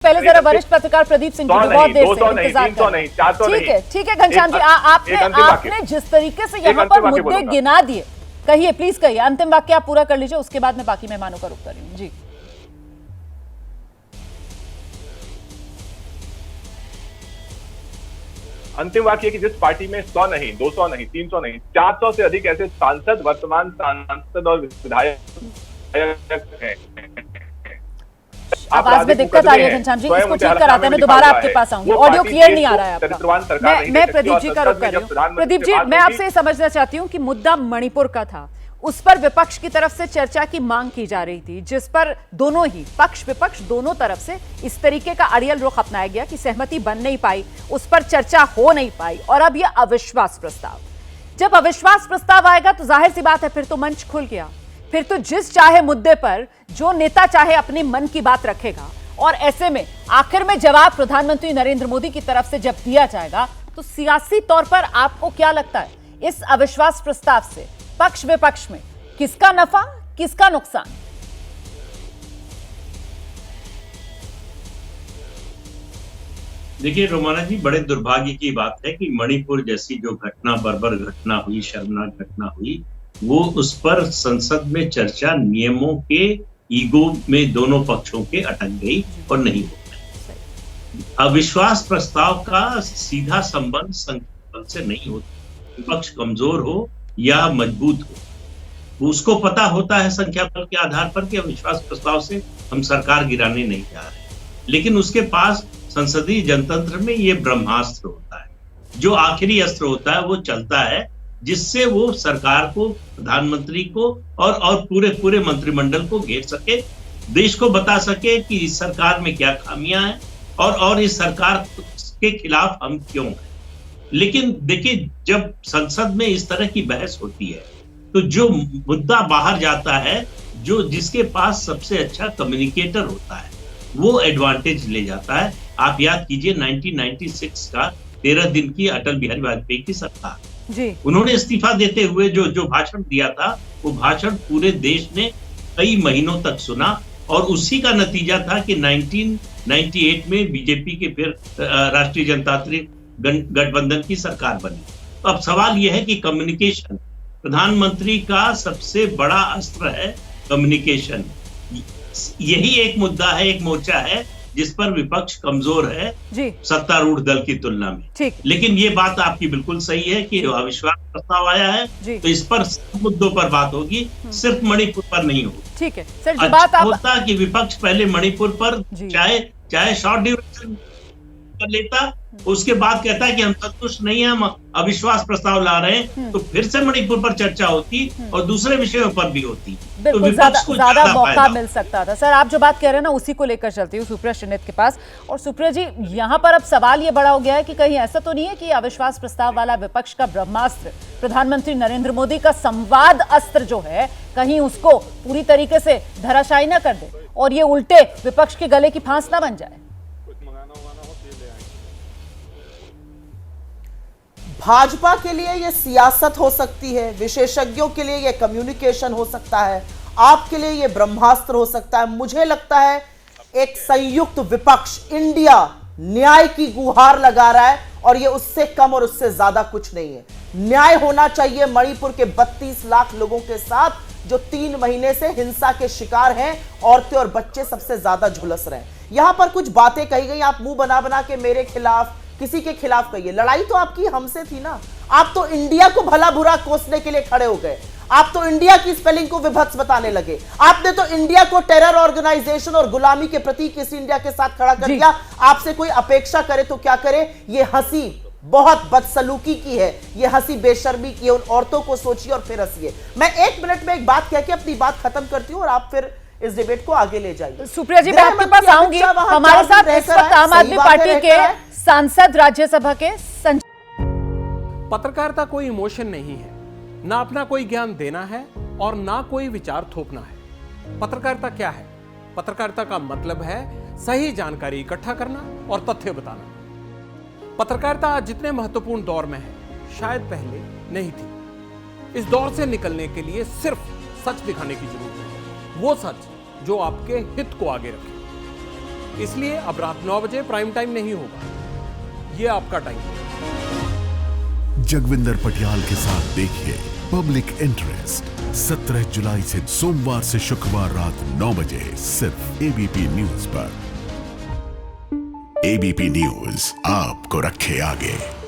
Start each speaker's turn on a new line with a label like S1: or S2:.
S1: पहले जरा वरिष्ठ पत्रकार प्रदीप सिंह जी बहुत देर से इंतजार कर रहे हैं। ठीक है घनश्याम जी, आपने जिस तरीके से यहाँ पर मुद्दे गिना दिए, कहिए प्लीज कहिए, अंतिम वाक्य आप पूरा कर लीजिए, उसके बाद मैं बाकी मेहमानों का रुख करूँ। जी
S2: अंतिम वाक्य कि जिस पार्टी में 100 नहीं, 200 नहीं, 300 नहीं, 400 से अधिक ऐसे सांसद, वर्तमान सांसद और विधायक हैं।
S1: आवाज में दिक्कत आ रही है घनश्याम जी, इसको ठीक कराते हैं, मैं दोबारा आपके पास आऊंगी, ऑडियो क्लियर नहीं आ रहा है आपका। मैं प्रदीप जी का रुख कर रही हूँ। प्रदीप जी, मैं आपसे ये समझना चाहती हूँ कि मुद्दा मणिपुर का था, उस पर विपक्ष की तरफ से चर्चा की मांग की जा रही थी, जिस पर दोनों ही पक्ष विपक्ष दोनों तरफ से इस तरीके का अड़ियल रुख अपनाया गया कि सहमति बन नहीं पाई, उस पर चर्चा हो नहीं पाई, और अब यह अविश्वास प्रस्ताव। जब अविश्वास प्रस्ताव आएगा तो जाहिर सी बात है फिर तो मंच खुल गया, फिर तो जिस चाहे मुद्दे पर जो नेता चाहे अपने मन की बात रखेगा, और ऐसे में आखिर में जवाब प्रधानमंत्री नरेंद्र मोदी की तरफ से जब दिया जाएगा तो सियासी तौर पर आपको क्या लगता है, इस अविश्वास प्रस्ताव से पक्ष विपक्ष में किसका नफा किसका नुकसान?
S3: देखिए रोमाना जी, बड़े दुर्भाग्य की बात है कि मणिपुर जैसी जो घटना, बर्बर घटना हुई, शर्मनाक घटना हुई, वो उस पर संसद में चर्चा नियमों के ईगो में दोनों पक्षों के अटक गई और नहीं हो पाई। अविश्वास प्रस्ताव का सीधा संबंध संख्या से नहीं होता, विपक्ष कमजोर हो या मजबूत हो, उसको पता होता है संख्या बल के आधार पर कि अविश्वास प्रस्ताव से हम सरकार गिराने नहीं जा रहे, लेकिन उसके पास संसदीय जनतंत्र में ये ब्रह्मास्त्र होता है, जो आखिरी अस्त्र होता है वो चलता है, जिससे वो सरकार को, प्रधानमंत्री को और पूरे मंत्रिमंडल को घेर सके, देश को बता सके कि इस सरकार में क्या खामियां हैं और इस सरकार के खिलाफ हम क्यों हैं। लेकिन देखिए, जब संसद में इस तरह की बहस होती है तो जो मुद्दा बाहर जाता है, जो जिसके पास सबसे अच्छा कम्युनिकेटर होता है वो एडवांटेज ले जाता है। आप याद कीजिए 1996 का 13 दिन की अटल बिहारी वाजपेयी की सरकार
S1: जी, उन्होंने
S3: इस्तीफा देते हुए जो भाषण दिया था, वो भाषण पूरे देश ने कई महीनों तक सुना, और उसी का नतीजा था कि 1998 में बीजेपी के फिर राष्ट्रीय जनतांत्रिक गठबंधन की सरकार बनी। तो अब सवाल यह है कि कम्युनिकेशन, प्रधानमंत्री का सबसे बड़ा अस्त्र है कम्युनिकेशन। यही एक मुद्दा है, एक मोर्चा है जिस पर विपक्ष कमजोर है सत्तारूढ़ दल की तुलना में। लेकिन ये बात आपकी बिल्कुल सही है कि अविश्वास प्रस्ताव आया है तो इस पर सब मुद्दों पर बात होगी, सिर्फ मणिपुर पर नहीं होगी।
S1: ठीक है सर, जो बात आप
S3: होता कि विपक्ष पहले मणिपुर पर चाहे शॉर्ट ड्यूरेशन कर लेता, उसके बाद कहता है कि हम संतुष्ट नहीं है, हम अविश्वास प्रस्ताव ला रहे हैं, तो फिर से मणिपुर पर चर्चा होती और दूसरे विषयों पर भी होती, तो विपक्ष को
S1: ज्यादा मौका मिल सकता था। सर, आप जो बात कह रहे हैं ना, उसी को लेकर चलती हूँ सुप्रिया श्रीनित के पास। और सुप्रिया जी, यहाँ पर अब सवाल ये बड़ा हो गया है कि कहीं ऐसा तो नहीं है कि अविश्वास प्रस्ताव वाला विपक्ष का ब्रह्मास्त्र प्रधानमंत्री नरेंद्र मोदी का संवाद अस्त्र जो है, कहीं उसको पूरी तरीके से धराशायी न कर दे और ये उल्टे विपक्ष के गले की फांस न बन जाए?
S4: भाजपा के लिए यह सियासत हो सकती है, विशेषज्ञों के लिए यह कम्युनिकेशन हो सकता है, आपके लिए यह ब्रह्मास्त्र हो सकता है। मुझे लगता है एक संयुक्त विपक्ष इंडिया न्याय की गुहार लगा रहा है, और यह उससे कम और उससे ज्यादा कुछ नहीं है। न्याय होना चाहिए मणिपुर के 32 लाख लोगों के साथ जो 3 महीने से हिंसा के शिकार हैं, औरतें और बच्चे सबसे ज्यादा झुलस रहे हैं। यहां पर कुछ बातें कही गई, आप मुंह बना बना के मेरे खिलाफ, किसी के खिलाफ कहिए, लड़ाई तो आपकी हमसे थी ना। आप तो इंडिया को भला बुरा कोसने के लिए खड़े हो गए, आप तो इंडिया की स्पेलिंग को विभत्स बताने लगे, आपने तो इंडिया को टेरर ऑर्गेनाइजेशन और गुलामी के प्रतीक इस इंडिया के साथ खड़ा कर दिया। आपसे कोई अपेक्षा करे तो क्या करे? ये हंसी बहुत बदसलूकी की है, ये हंसी बेशर्मी की है। उन औरतों को सोचिए और फिर हंसिए। मैं 1 मिनट में एक बात कह के अपनी बात खत्म करती हूं और आप फिर इस डिबेट को आगे ले जाइए।
S1: सुप्रिया जी, मैं आपके पास आऊंगी। हमारे साथ इस वक्त आम आदमी पार्टी के सांसद राज्यसभा के
S5: पत्रकारिता कोई इमोशन नहीं है, ना अपना कोई ज्ञान देना है और ना कोई विचार थोपना है। पत्रकारिता क्या है? पत्रकारिता का मतलब है सही जानकारी इकट्ठा करना और तथ्य बताना। पत्रकारिता आज जितने महत्वपूर्ण दौर में है, शायद पहले नहीं थी। इस दौर से निकलने के लिए सिर्फ सच दिखाने की जरूरत है, वो सच जो आपके हित को आगे रखे। इसलिए अब रात 9 बजे प्राइम टाइम नहीं होगा, ये आपका टाइम है।
S6: जगविंदर पटियाल के साथ देखिए पब्लिक इंटरेस्ट 17 जुलाई से सोमवार से शुक्रवार रात 9 बजे सिर्फ एबीपी न्यूज पर। एबीपी न्यूज आपको रखे आगे।